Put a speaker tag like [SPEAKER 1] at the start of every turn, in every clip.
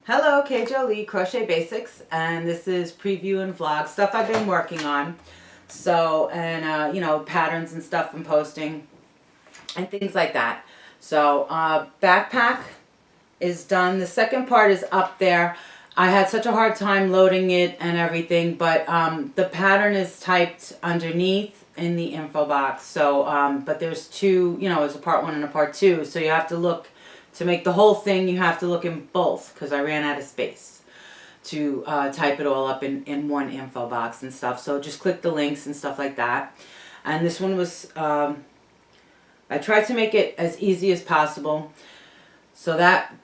[SPEAKER 1] Hello, K. Jolie, Crochet Basics, and this is preview and vlog stuff I've been working on. So, and you know, patterns and stuff I'm posting and things like that. So, backpack is done. The second part is up there. I had such a hard time loading it and everything, but the pattern is typed underneath in the info box. So, but there's two, you know, there's a part 1 and a part 2. So you have to look. To make the whole thing, you have to look in both because I ran out of space to type it all up in one info box and stuff. So just click the links and stuff like that. And this one was, I tried to make it as easy as possible. So that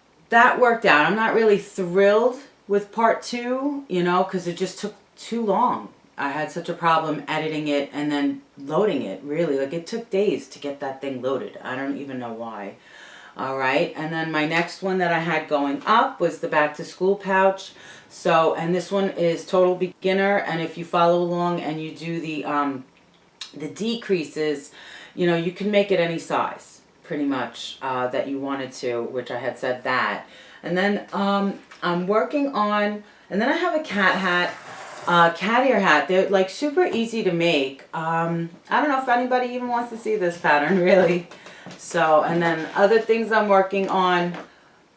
[SPEAKER 1] worked out. I'm not really thrilled with part 2, you know, because it just took too long. I had such a problem editing it and then loading it, really. Like, it took days to get that thing loaded. I don't even know why. All right, and then my next one that I had going up was the back to school pouch. So, and this one is total beginner, and if you follow along and you do the decreases, you know, you can make it any size, pretty much, that you wanted to, which I had said that. And then I'm working on, and then I have a cat hat, cat ear hat. They're like super easy to make. I don't know if anybody even wants to see this pattern, really. So, and then other things I'm working on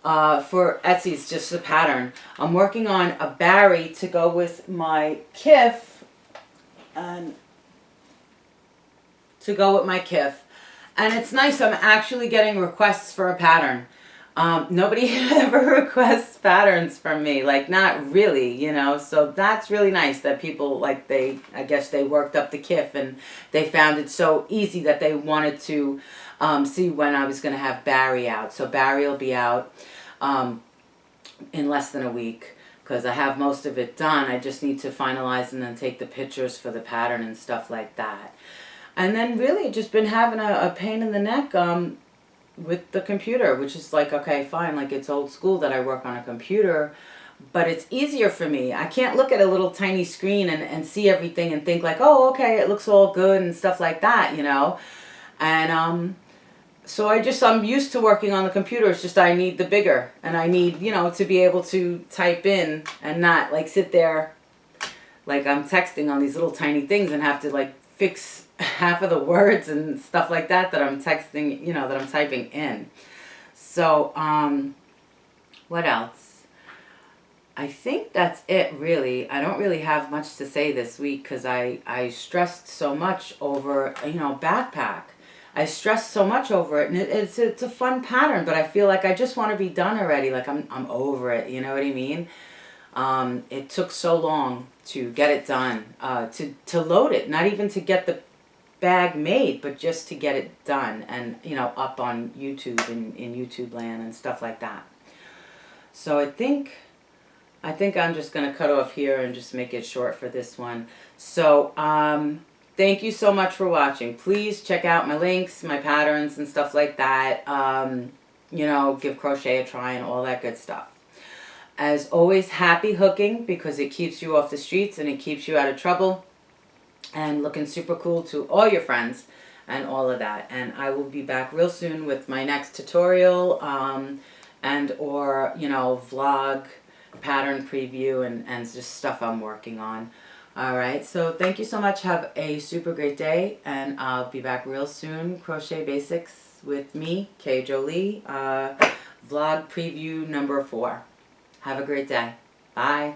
[SPEAKER 1] for Etsy's just a pattern. I'm working on a Barrett to go with my Kiff, and and it's nice. I'm actually getting requests for a pattern. Nobody ever requests patterns from me, like, not really, you know, so that's really nice that people, like, I guess they worked up the Kiff and they found it so easy that they wanted to see when I was going to have Barrett out. So Barrett will be out in less than a week because I have most of it done. I just need to finalize and then take the pictures for the pattern and stuff like that. And then really just been having a pain in the neck with the computer, which is like, okay, fine, like, it's old school that I work on a computer, but it's easier for me. I can't look at a little tiny screen and see everything and think like, oh, okay, it looks all good and stuff like that, you know. And so I'm used to working on the computer. It's just I need the bigger, and I need, you know, to be able to type in and not like sit there like I'm texting on these little tiny things and have to like fix half of the words and stuff like that I'm texting, you know, that I'm typing in. So, what else? I think that's it, really. I don't really have much to say this week because I stressed so much over, you know, backpack. I stressed so much over it, and it's a fun pattern, but I feel like I just want to be done already. Like, I'm over it, you know what I mean? It took so long to get it done, to load it, not even to get the bag made, but just to get it done and, you know, up on YouTube and in YouTube land and stuff like that. So I think I'm just going to cut off here and just make it short for this one. So, thank you so much for watching. Please check out my links, my patterns and stuff like that. You know, give crochet a try and all that good stuff. As always, happy hooking because it keeps you off the streets and it keeps you out of trouble. And looking super cool to all your friends and all of that. And I will be back real soon with my next tutorial and or, you know, vlog, pattern preview, and just stuff I'm working on. All right, so thank you so much. Have a super great day, and I'll be back real soon. Crochet Basics with me, K. Jolie, vlog preview number 4. Have a great day. Bye.